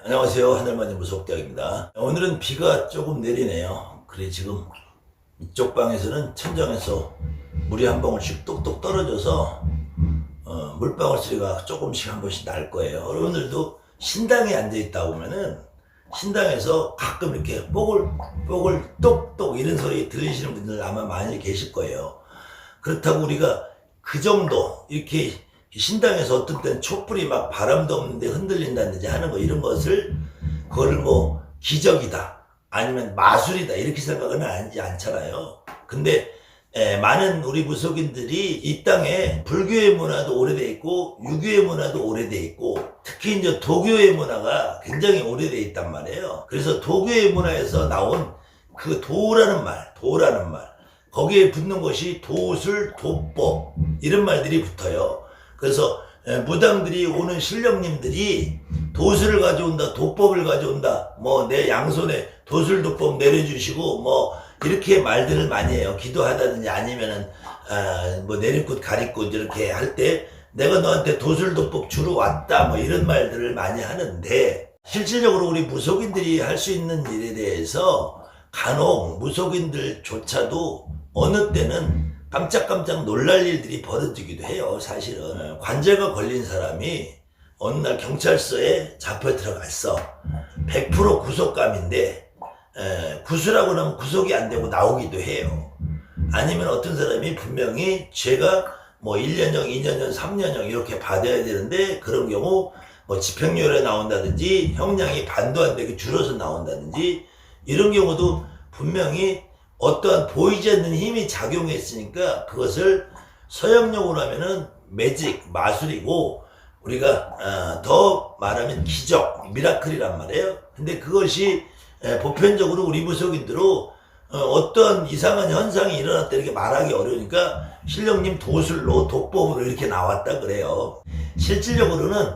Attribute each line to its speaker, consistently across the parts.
Speaker 1: 안녕하세요. 하늘만이 무속대학입니다. 오늘은 비가 조금 내리네요. 그래 지금 이쪽 방에서는 천장에서 물이 한 방울씩 뚝뚝 떨어져서 물방울 소리가 조금씩 한 번씩 날 거예요. 여러분들도 신당에 앉아있다 보면은 신당에서 가끔 이렇게 뽀글 똑똑 이런 소리 들리시는 분들 아마 많이 계실 거예요. 그렇다고 우리가 그 정도 이렇게 신당에서 어떤 때는 촛불이 막 바람도 없는데 흔들린다든지 하는 거 이런 것을 그거를 뭐 기적이다 아니면 마술이다 이렇게 생각은 하지 않잖아요. 근데 많은 우리 무속인들이 이 땅에 불교의 문화도 오래돼 있고 유교의 문화도 오래돼 있고 특히 이제 도교의 문화가 굉장히 오래돼 있단 말이에요. 그래서 도교의 문화에서 나온 그 도라는 말 거기에 붙는 것이 도술, 도법 이런 말들이 붙어요. 그래서 무당들이 오는 신령님들이 도술을 가져온다, 도법을 가져온다, 뭐 내 양손에 도술, 도법 내려주시고 뭐 이렇게 말들을 많이 해요. 기도하다든지 아니면은 뭐 내리꽃 가리꽃 이렇게 할 때 내가 너한테 도술, 도법 주러 왔다 뭐 이런 말들을 많이 하는데 실질적으로 우리 무속인들이 할 수 있는 일에 대해서 간혹 무속인들조차도 어느 때는 깜짝깜짝 놀랄 일들이 벌어지기도 해요. 사실은 관제가 걸린 사람이 어느 날 경찰서에 잡혀 들어갔어. 100% 구속감인데 구수라고 하면 구속이 안 되고 나오기도 해요. 아니면 어떤 사람이 분명히 죄가 뭐 1년형, 2년형, 3년형 이렇게 받아야 되는데 그런 경우 뭐 집행유예로 나온다든지 형량이 반도 안 되게 줄어서 나온다든지 이런 경우도 분명히 어떠한 보이지 않는 힘이 작용했으니까 그것을 서양용어로 하면은 매직, 마술이고 우리가 더 말하면 기적, 미라클이란 말이에요. 근데 그것이 보편적으로 우리 무속인들로 어떤 이상한 현상이 일어났다 이렇게 말하기 어려우니까 신령님 도술로 도법으로 이렇게 나왔다 그래요. 실질적으로는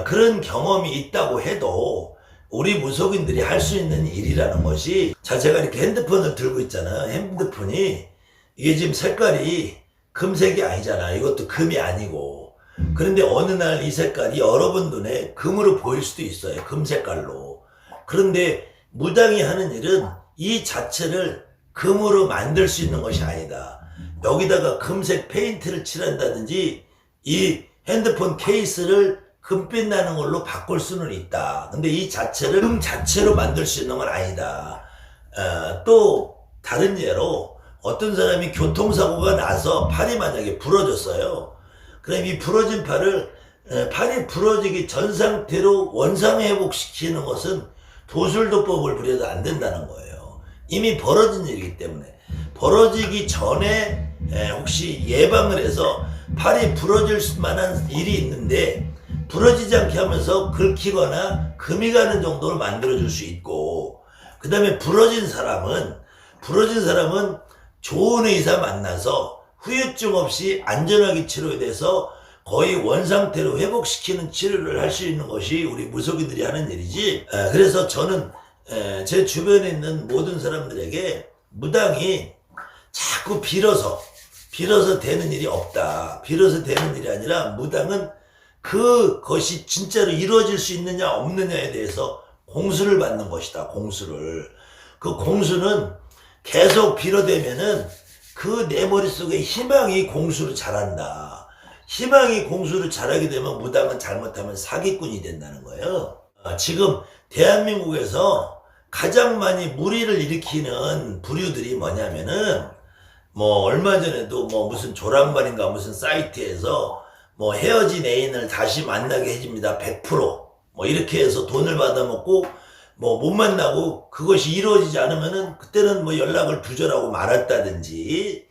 Speaker 1: 그런 경험이 있다고 해도 우리 무속인들이 할 수 있는 일이라는 것이 자 제가 이렇게 핸드폰을 들고 있잖아요. 핸드폰이 이게 지금 색깔이 금색이 아니잖아. 이것도 금이 아니고 그런데 어느 날 이 색깔이 여러분 눈에 금으로 보일 수도 있어요. 금 색깔로. 그런데 무당이 하는 일은 이 자체를 금으로 만들 수 있는 것이 아니다. 여기다가 금색 페인트를 칠한다든지 이 핸드폰 케이스를 금빛 나는 걸로 바꿀 수는 있다. 근데 이 자체를 금 자체로 만들 수 있는 건 아니다. 또 다른 예로 어떤 사람이 교통사고가 나서 팔이 만약에 부러졌어요. 그럼 이 부러진 팔을 팔이 부러지기 전 상태로 원상회복시키는 것은 도술도법을 부려도 안 된다는 거예요. 이미 벌어진 일이기 때문에 벌어지기 전에 혹시 예방을 해서 팔이 부러질 만한 일이 있는데 부러지지 않게 하면서 긁히거나 금이 가는 정도로 만들어줄 수 있고 그 다음에 부러진 사람은 좋은 의사 만나서 후유증 없이 안전하게 치료돼서 거의 원상태로 회복시키는 치료를 할 수 있는 것이 우리 무속인들이 하는 일이지. 그래서 저는 제 주변에 있는 모든 사람들에게 무당이 자꾸 빌어서 되는 일이 없다. 빌어서 되는 일이 아니라 무당은 그것이 진짜로 이루어질 수 있느냐 없느냐에 대해서 공수를 받는 것이다. 공수를. 그 공수는 계속 빌어대면은 그 내 머릿속에 희망이 공수를 잘한다. 희망이 공수를 잘하게 되면 무당은 잘못하면 사기꾼이 된다는 거예요. 지금 대한민국에서 가장 많이 무리를 일으키는 부류들이 뭐냐면은 뭐 얼마 전에도 뭐 무슨 조랑말인가 무슨 사이트에서 뭐 헤어진 애인을 다시 만나게 해줍니다. 100%뭐 이렇게 해서 돈을 받아먹고 뭐 못 만나고 그것이 이루어지지 않으면은 그때는 뭐 연락을 두절하고 말았다든지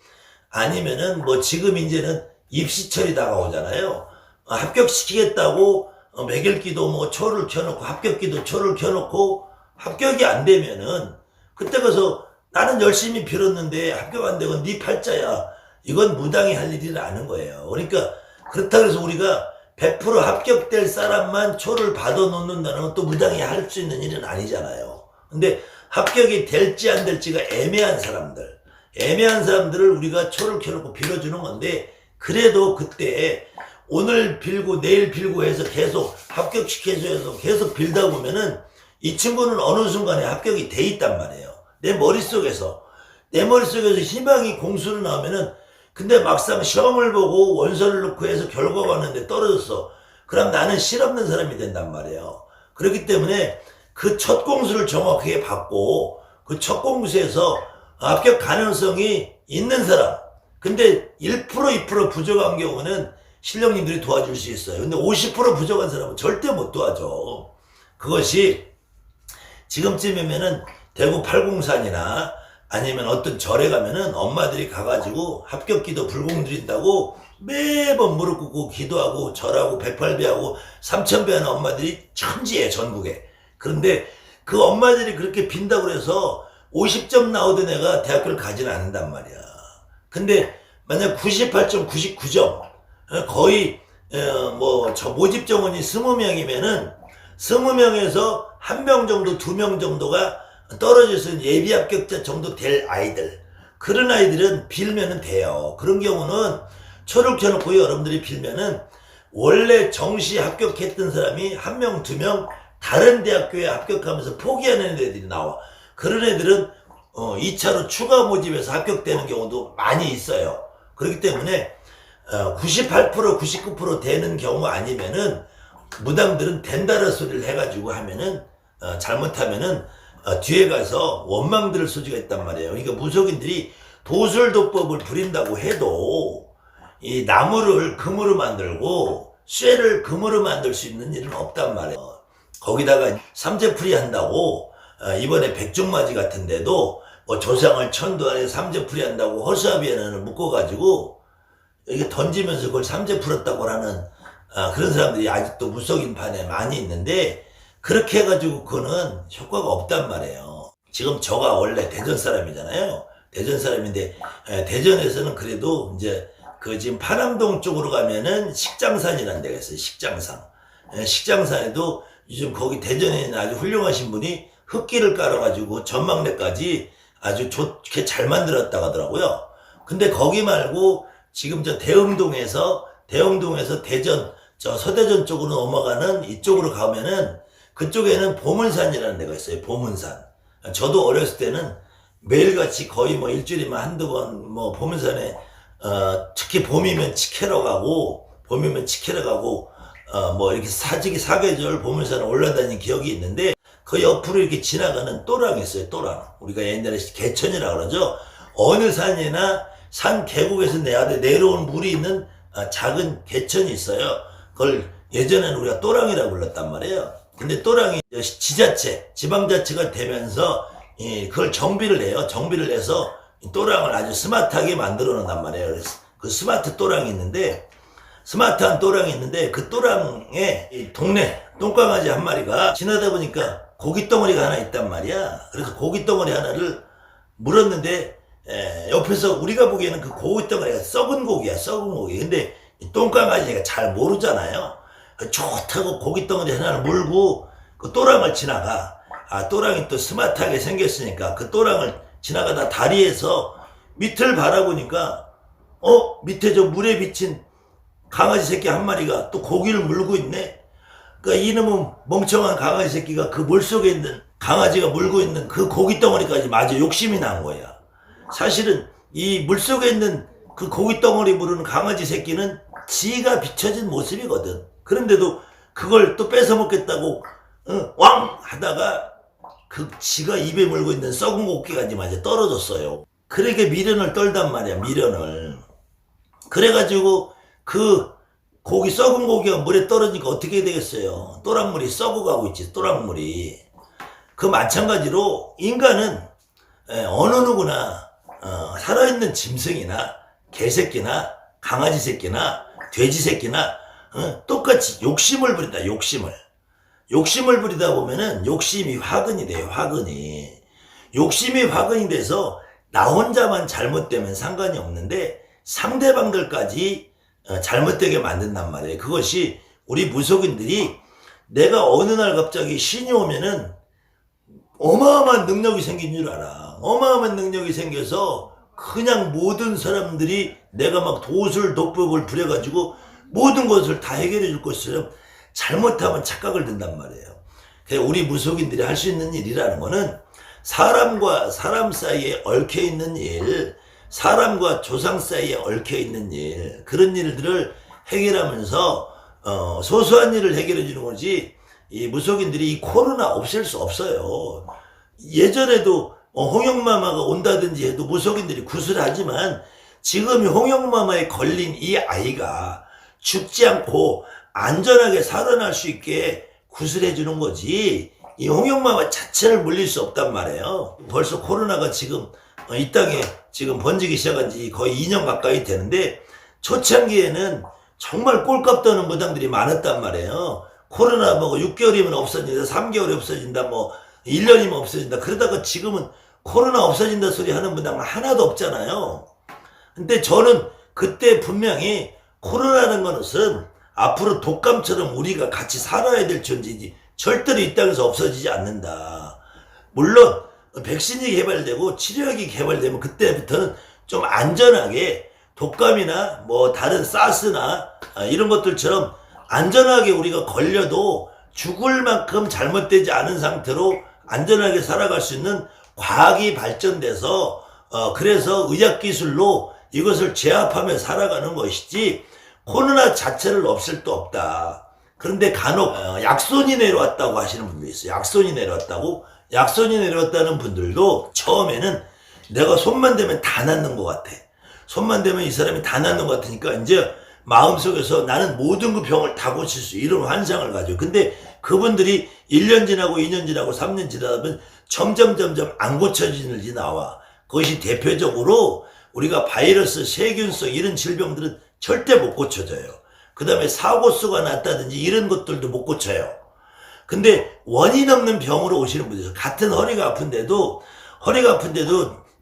Speaker 1: 아니면은 뭐 지금 이제는 입시철이 다가오잖아요. 합격시키겠다고 매길기도 뭐 초를 켜놓고 합격기도 초를 켜놓고 합격이 안 되면은 그때 가서 나는 열심히 빌었는데 합격 안 되고 네 팔자야. 이건 무당이 할 일이 아닌 거예요. 그러니까 그렇다고 해서 우리가 100% 합격될 사람만 초를 받아놓는다는 건 또 무당이 할 수 있는 일은 아니잖아요. 근데 합격이 될지 안 될지가 애매한 사람들을 우리가 초를 켜놓고 빌어주는 건데 그래도 그때 오늘 빌고 내일 빌고 해서 계속 합격시켜서 해서 계속 빌다 보면은 이 친구는 어느 순간에 합격이 돼 있단 말이에요. 내 머릿속에서 희망이 공수로 나오면은, 근데 막상 시험을 보고 원서를 넣고 해서 결과가 왔는데 떨어졌어. 그럼 나는 실없는 사람이 된단 말이에요. 그렇기 때문에 그 첫 공수를 정확하게 받고 그 첫 공수에서 합격 가능성이 있는 사람, 근데 1% 2% 부족한 경우는 신령님들이 도와줄 수 있어요. 근데 50% 부족한 사람은 절대 못 도와줘. 그것이 지금쯤이면은 대구 팔공산이나 아니면 어떤 절에 가면은 엄마들이 가가지고 합격기도 불공 드린다고 매번 무릎 꿇고 기도하고 절하고 108배하고 3000배 하는 엄마들이 천지에 전국에. 그런데 그 엄마들이 그렇게 빈다고 해서 50점 나오던 애가 대학교를 가지는 않는단 말이야. 근데 만약 98.99점 거의 저 모집 정원이 20명이면은 20명에서 1명 정도 2명 정도가 떨어져서 예비 합격자 정도 될 아이들, 그런 아이들은 빌면은 돼요. 그런 경우는 초를 켜놓고 여러분들이 빌면은 원래 정시 합격했던 사람이 1명 2명 다른 대학교에 합격하면서 포기하는 애들이 나와. 그런 애들은 2차로 추가 모집에서 합격되는 경우도 많이 있어요. 그렇기 때문에 98% 99% 되는 경우 아니면은 무당들은 된다는 소리를 해가지고 하면은 잘못하면은 뒤에 가서 원망 들을 소지가 있단 말이에요. 그러니까 무속인들이 도술도법을 부린다고 해도 이 나무를 금으로 만들고 쇠를 금으로 만들 수 있는 일은 없단 말이에요. 거기다가 삼재풀이 한다고 이번에 백중맞이 같은 데도 뭐 조상을 천도안에 삼재풀이 한다고 허수아비에는 묶어가지고 이게 던지면서 그걸 삼재 풀었다고 하는 그런 사람들이 아직도 무속인판에 많이 있는데, 그렇게 해가지고 그거는 효과가 없단 말이에요. 지금 저가 원래 대전 사람이잖아요. 대전 사람인데 대전에서는 그래도 이제 그 지금 파남동 쪽으로 가면은 식장산이라는 데가 있어요. 식장산. 식장산에도 요즘 거기 대전에 있는 아주 훌륭하신 분이 흙길을 깔아가지고 전망대까지 아주 좋게 잘 만들었다고 하더라고요. 근데 거기 말고 지금 저 대흥동에서 대전 저 서대전 쪽으로 넘어가는 이쪽으로 가면은 그쪽에는 보문산이라는 데가 있어요. 보문산. 저도 어렸을 때는 매일같이 거의 뭐 일주일에 한두 번 뭐 보문산에 특히 봄이면 치캐러 가고 뭐 이렇게 사계절 보문산에 올라다니는 기억이 있는데, 그 옆으로 이렇게 지나가는 또랑이 있어요. 또랑. 우리가 옛날에 개천이라고 그러죠. 어느 산이나 산 계곡에서 내려온 물이 있는 작은 개천이 있어요. 그걸 예전에는 우리가 또랑이라고 불렀단 말이에요. 근데 또랑이 지방자치가 되면서 그걸 정비를 해요. 정비를 해서 또랑을 아주 스마트하게 만들어 놓는단 말이에요. 그래서 그 스마트한 또랑이 있는데 그 또랑에 이 동네 똥강아지 한 마리가 지나다 보니까 고깃덩어리가 하나 있단 말이야. 그래서 고깃덩어리 하나를 물었는데 옆에서 우리가 보기에는 그 고깃덩어리가 썩은 고기. 근데 이 똥강아지가 잘 모르잖아요. 좋다고 고깃덩어리 하나를 물고 그 또랑을 지나가. 또랑이 또 스마트하게 생겼으니까 그 또랑을 지나가다 다리에서 밑을 바라보니까 밑에 저 물에 비친 강아지 새끼 한 마리가 또 고기를 물고 있네. 그러니까 이놈은 멍청한 강아지 새끼가 그 물속에 있는 강아지가 물고 있는 그 고깃덩어리까지 마저 욕심이 난 거야. 사실은 이 물속에 있는 그 고깃덩어리 물은 강아지 새끼는 지가 비춰진 모습이거든. 그런데도 그걸 또 뺏어 먹겠다고 왕 하다가 그 지가 입에 물고 있는 썩은 고기까지 마저 떨어졌어요. 그렇게 미련을 떨단 말이야. 미련을. 그래가지고 그 썩은 고기가 물에 떨어지니까 어떻게 되겠어요? 또랑물이 썩어가고 있지. 또랑물이. 그 마찬가지로 인간은 어느 누구나 살아있는 짐승이나 개새끼나 강아지 새끼나 돼지 새끼나 똑같이 욕심을 부린다. 욕심을 부리다 보면은 욕심이 화근이 돼요. 욕심이 화근이 돼서 나 혼자만 잘못되면 상관이 없는데 상대방들까지 잘못되게 만든단 말이에요. 그것이 우리 무속인들이 내가 어느 날 갑자기 신이 오면은 어마어마한 능력이 생긴 줄 알아. 어마어마한 능력이 생겨서 그냥 모든 사람들이 내가 막 도술 도법을 부려가지고 모든 것을 다 해결해 줄 것처럼 잘못하면 착각을 든단 말이에요. 우리 무속인들이 할 수 있는 일이라는 거는 사람과 사람 사이에 얽혀 있는 일, 사람과 조상 사이에 얽혀 있는 일, 그런 일들을 해결하면서 소소한 일을 해결해 주는 거지, 이 무속인들이 이 코로나 없앨 수 없어요. 예전에도 홍역마마가 온다든지 해도 무속인들이 구슬하지만 지금 홍역마마에 걸린 이 아이가 죽지 않고 안전하게 살아날 수 있게 구슬해 주는 거지, 이 홍역마마 자체를 물릴 수 없단 말이에요. 벌써 코로나가 지금 이 땅에 지금 번지기 시작한 지 거의 2년 가까이 되는데, 초창기에는 정말 꼴값 떠는 무당들이 많았단 말이에요. 코로나 뭐 6개월이면 없어진다, 3개월이 없어진다, 뭐 1년이면 없어진다. 그러다가 지금은 코로나 없어진다 소리 하는 무당은 하나도 없잖아요. 근데 저는 그때 분명히 코로나라는 것은 앞으로 독감처럼 우리가 같이 살아야 될 존재이지 절대로 이 땅에서 없어지지 않는다. 물론 백신이 개발되고 치료약이 개발되면 그때부터는 좀 안전하게 독감이나 뭐 다른 사스나 이런 것들처럼 안전하게 우리가 걸려도 죽을 만큼 잘못되지 않은 상태로 안전하게 살아갈 수 있는 과학이 발전돼서 그래서 의학기술로 이것을 제압하며 살아가는 것이지 코로나 자체를 없앨 수 없다. 그런데 간혹 약손이 내려왔다고 하시는 분들이 있어요. 약손이 내려왔다고? 약손이 내려왔다는 분들도 처음에는 내가 손만 대면 다 낫는 것 같아. 손만 대면 이 사람이 다 낫는 것 같으니까 이제 마음속에서 나는 모든 그 병을 다 고칠 수, 이런 환상을 가져요. 근데 그분들이 1년 지나고 2년 지나고 3년 지나다 보면 점점 안 고쳐지는 일이 나와. 그것이 대표적으로 우리가 바이러스, 세균성 이런 질병들은 절대 못 고쳐져요. 그 다음에 사고수가 났다든지 이런 것들도 못 고쳐요. 근데 원인 없는 병으로 오시는 분들, 같은 허리가 아픈데도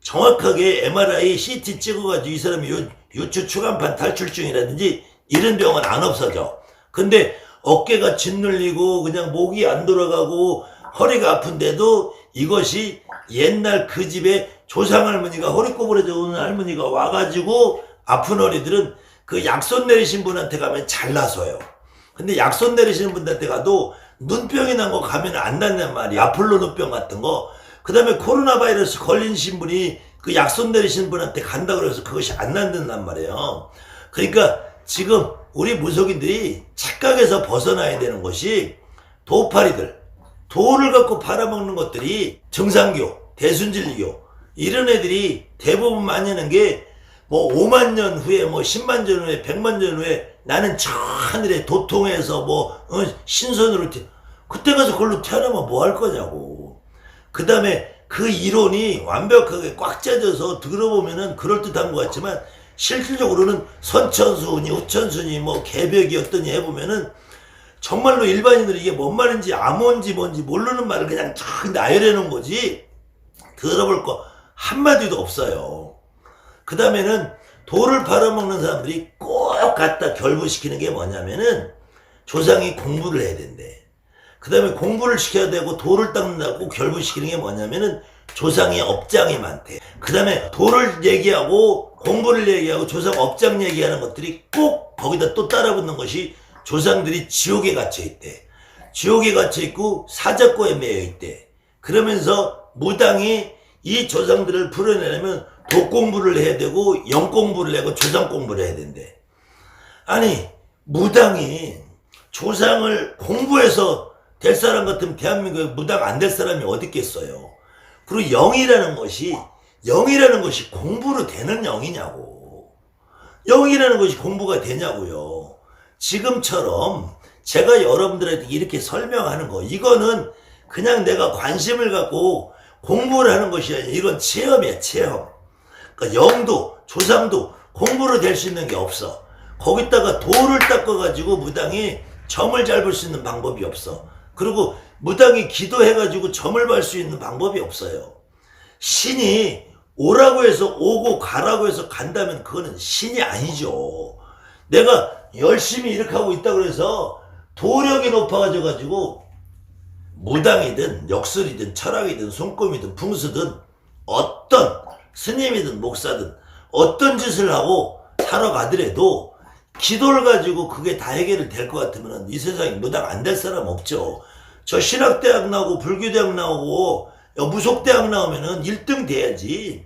Speaker 1: 정확하게 MRI, CT 찍어가지고 이 사람이 요추 추간판 탈출증이라든지 이런 병은 안 없어져. 근데 어깨가 짓눌리고 그냥 목이 안 돌아가고 허리가 아픈데도 이것이 옛날 그 집에 조상할머니가 허리 꼬부러져 오는 할머니가 와가지고 아픈 허리들은 그 약손 내리신 분한테 가면 잘 나서요. 근데 약손 내리시는 분한테 가도 눈병이 난 거 가면 안 낫냔 말이야. 아폴로 눈병 같은 거. 그 다음에 코로나 바이러스 걸리신 분이 그 약손 내리시는 분한테 간다고 해서 그것이 안 낫는단 말이에요. 그러니까 지금 우리 무속인들이 착각에서 벗어나야 되는 것이, 도파리들, 도를 갖고 팔아먹는 것들이 정상교, 대순진리교 이런 애들이 대부분 많이 하는 게 뭐 5만 년 후에 뭐 10만 년 후에 100만 년 후에 나는 저 하늘에 도통해서 뭐 신선으로 그때 가서 그걸로 태어나면 뭐 할 거냐고. 그 다음에 그 이론이 완벽하게 꽉 짜져서 들어보면은 그럴듯한 것 같지만 실질적으로는 선천수니 우천수니 뭐 개벽이었더니 해보면은 정말로 일반인들이 이게 뭔 말인지 암호인지 뭔지 모르는 말을 그냥 쫙 나열해 놓은 거지 들어볼 거 한마디도 없어요. 그 다음에는 돌을 팔아먹는 사람들이 꼭 갖다 결부시키는 게 뭐냐면은 조상이 공부를 해야 된대. 그 다음에 공부를 시켜야 되고 돌을 닦는다고 꼭 결부시키는 게 뭐냐면은 조상의 업장이 많대. 그 다음에 돌을 얘기하고 공부를 얘기하고 조상 업장 얘기하는 것들이 꼭 거기다 또 따라붙는 것이 조상들이 지옥에 갇혀 있대. 지옥에 갇혀 있고 사자코에 매여 있대. 그러면서 무당이 이 조상들을 풀어내려면 도 공부를 해야 되고 영 공부를 하고 조상 공부를 해야 된대. 아니 무당이 조상을 공부해서 될 사람 같으면 대한민국에 무당 안 될 사람이 어디 있겠어요. 그리고 영이라는 것이 공부로 되는 영이냐고. 영이라는 것이 공부가 되냐고요. 지금처럼 제가 여러분들한테 이렇게 설명하는 거, 이거는 그냥 내가 관심을 갖고 공부를 하는 것이 아니라 이건 체험이야, 체험. 그러니까 영도 조상도 공부로 될 수 있는 게 없어. 거기다가 돌을 닦아가지고 무당이 점을 잘 볼 수 있는 방법이 없어. 그리고 무당이 기도해가지고 점을 볼 수 있는 방법이 없어요. 신이 오라고 해서 오고 가라고 해서 간다면 그거는 신이 아니죠. 내가 열심히 이렇게 하고 있다고 해서 도력이 높아가지고 무당이든 역술이든 철학이든 손금이든 풍수든 어떤 스님이든 목사든 어떤 짓을 하고 살아가더라도 기도를 가지고 그게 다 해결이 될 것 같으면 이 세상에 무당 안 될 사람 없죠. 저 신학대학 나오고 불교대학 나오고 무속대학 나오면은 1등 돼야지.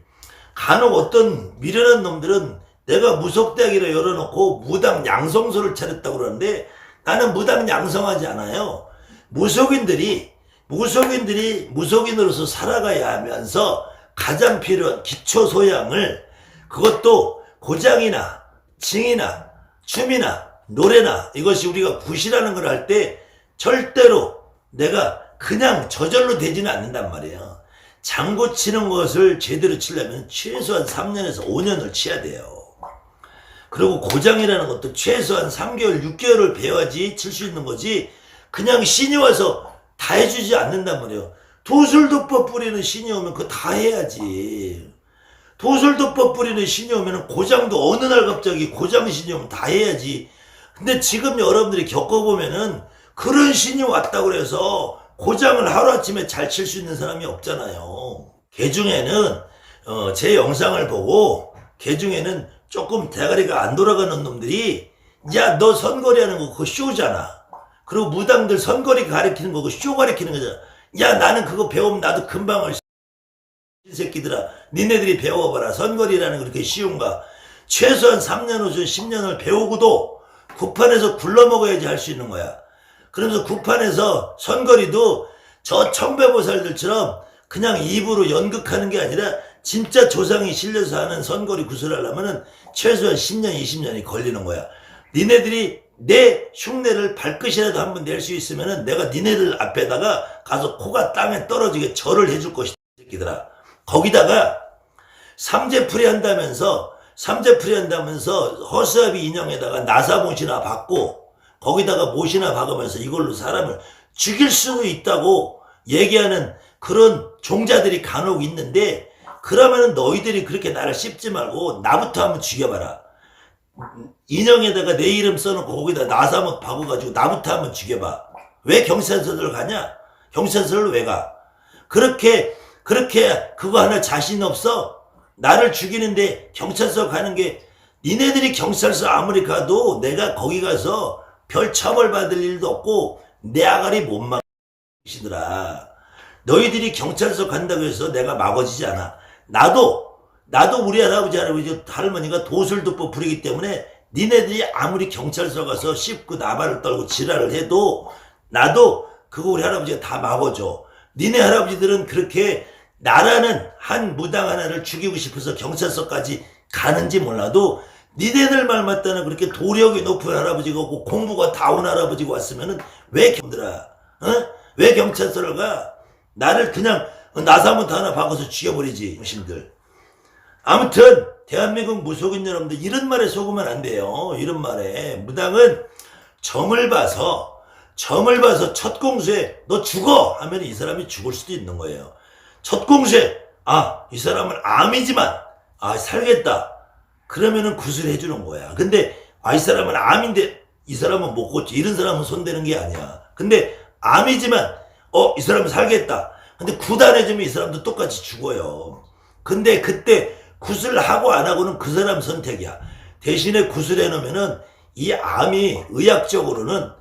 Speaker 1: 간혹 어떤 미련한 놈들은 내가 무속대학이라 열어놓고 무당 양성소를 차렸다고 그러는데 나는 무당 양성하지 않아요. 무속인들이 무속인으로서 살아가야 하면서 가장 필요한 기초 소양을, 그것도 고장이나 징이나 춤이나 노래나, 이것이 우리가 굿이라는 걸 할 때 절대로 내가 그냥 저절로 되지는 않는단 말이에요. 장구 치는 것을 제대로 치려면 최소한 3년에서 5년을 치야 돼요. 그리고 고장이라는 것도 최소한 3개월, 6개월을 배워야지 칠 수 있는 거지, 그냥 신이 와서 다 해주지 않는단 말이에요. 도술도법 뿌리는 신이 오면 그거 다 해야지. 도술도법 뿌리는 신이 오면 고장도 어느 날 갑자기 고장신이 오면 다 해야지. 근데 지금 여러분들이 겪어보면은 그런 신이 왔다고 그래서 고장을 하루아침에 잘 칠 수 있는 사람이 없잖아요. 개중에는 제 영상을 보고 개중에는 조금 대가리가 안 돌아가는 놈들이, 야 너 선거리 하는 거 그거 쇼잖아. 그리고 무당들 선거리 가리키는 거 그거 쇼 가리키는 거잖아. 야 나는 그거 배우면 나도 금방 할 수 있어. 이 새끼들아, 니네들이 배워봐라. 선거리라는 거 그렇게 쉬운가. 최소한 3년, 5년, 10년을 배우고도 구판에서 굴러먹어야지 할 수 있는 거야. 그러면서 구판에서 선거리도 저 청배보살들처럼 그냥 입으로 연극하는 게 아니라 진짜 조상이 실려서 하는 선거리 구슬하려면은 최소한 10년, 20년이 걸리는 거야. 니네들이 내 흉내를 발끝이라도 한번 낼 수 있으면은 내가 니네들 앞에다가 가서 코가 땅에 떨어지게 절을 해줄 것이다, 새끼들아. 거기다가 삼재풀이 한다면서 허수아비 인형에다가 나사못이나 박고 거기다가 못이나 박으면서 이걸로 사람을 죽일 수도 있다고 얘기하는 그런 종자들이 간혹 있는데, 그러면은 너희들이 그렇게 나를 씹지 말고 나부터 한번 죽여봐라. 인형에다가 내 이름 써놓고 거기다 나사못 박아가지고 나부터 한번 죽여봐. 왜 경찰서를 가냐? 경찰서를 왜 가? 그렇게 그거 하나 자신 없어? 나를 죽이는데 경찰서 가는 게, 니네들이 경찰서 아무리 가도 내가 거기 가서 별 처벌 받을 일도 없고 내 아가리 못 막으시더라. 너희들이 경찰서 간다고 해서 내가 막아지지 않아. 나도 우리 할아버지 할머니가 도술도법 부리기 때문에 니네들이 아무리 경찰서 가서 씹고 나발을 떨고 지랄을 해도 나도 그거 우리 할아버지가 다 막아줘. 니네 할아버지들은 그렇게 나라는 한 무당 하나를 죽이고 싶어서 경찰서까지 가는지 몰라도 니네들 말 맞다는 그렇게 도력이 높은 할아버지가 없고 공부가 다 온 할아버지가 왔으면은 왜 왜 경찰서를 가? 나를 그냥 나사못 하나 박아서 죽여버리지, 무신들. 아무튼 대한민국 무속인 여러분들, 이런 말에 속으면 안 돼요. 이런 말에 무당은 점을 봐서 첫 공수에 너 죽어 하면 이 사람이 죽을 수도 있는 거예요. 첫 공수에 이 사람은 암이지만 살겠다, 그러면은 구슬해 주는 거야. 근데 이 사람은 암인데 이 사람은 못 고쳐, 이런 사람은 손대는 게 아니야. 근데 암이지만 이 사람은 살겠다, 근데 구단해주면 이 사람도 똑같이 죽어요. 근데 그때 구슬하고 안 하고는 그 사람 선택이야. 대신에 구슬해 놓으면은 이 암이 의학적으로는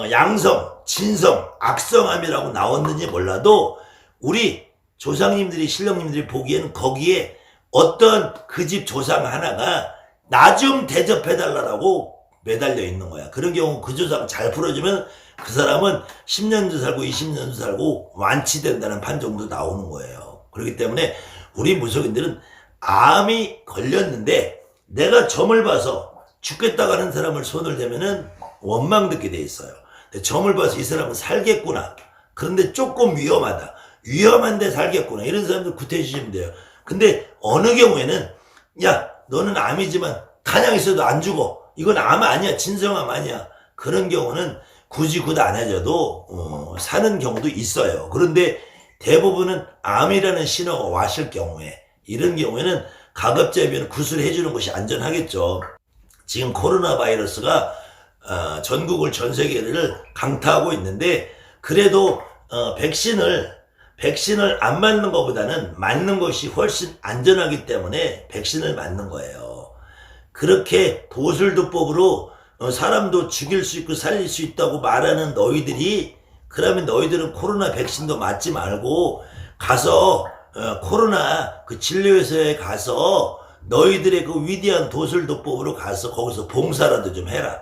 Speaker 1: 양성, 진성, 악성암이라고 나왔는지 몰라도 우리 조상님들이, 신령님들이 보기에는 거기에 어떤 그 집 조상 하나가 나 좀 대접해달라고 매달려 있는 거야. 그런 경우 그 조상 잘 풀어주면 그 사람은 10년도 살고 20년도 살고 완치된다는 판정도 나오는 거예요. 그렇기 때문에 우리 무속인들은 암이 걸렸는데 내가 점을 봐서 죽겠다고 하는 사람을 손을 대면은 원망 듣게 돼 있어요. 점을 봐서 이 사람은 살겠구나, 그런데 조금 위험한데 살겠구나, 이런 사람들 구태주시면 돼요. 근데 어느 경우에는 야 너는 암이지만 가냥 있어도 안 죽어, 이건 암 아니야, 진성암 아니야, 그런 경우는 굳이 안 해줘도 사는 경우도 있어요. 그런데 대부분은 암이라는 신호가 왔을 경우에, 이런 경우에는 가급적이면 구슬해 주는 것이 안전하겠죠. 지금 코로나 바이러스가 전국을, 전 세계를 강타하고 있는데, 그래도 백신을 안 맞는 것보다는 맞는 것이 훨씬 안전하기 때문에 백신을 맞는 거예요. 그렇게 도술도법으로 사람도 죽일 수 있고 살릴 수 있다고 말하는 너희들이, 그러면 너희들은 코로나 백신도 맞지 말고 가서 코로나 그 진료소에 가서 너희들의 그 위대한 도술도법으로 가서 거기서 봉사라도 좀 해라.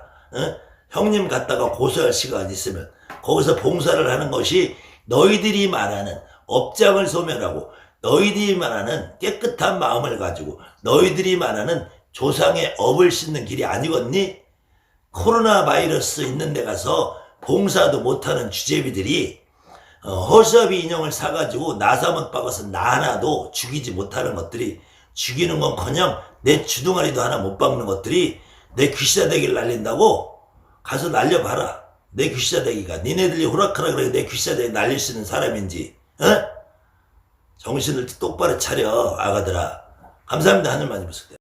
Speaker 1: 형님 갔다가 고소할 시간 있으면 거기서 봉사를 하는 것이 너희들이 말하는 업장을 소멸하고 너희들이 말하는 깨끗한 마음을 가지고 너희들이 말하는 조상의 업을 씻는 길이 아니겠니? 코로나 바이러스 있는 데 가서 봉사도 못하는 주제비들이 허수아비 인형을 사가지고 나사못 박아서 나 하나도 죽이지 못하는 것들이, 죽이는 건커녕 내 주둥아리도 하나 못 박는 것들이 내 귀시자대기를 날린다고? 가서 날려봐라. 내 귀시자대기가 니네들이 호락하라 그래 내 귀시자대기 날릴 수 있는 사람인지. 정신을 똑바로 차려 아가들아. 감사합니다. 하늘만 입으세요.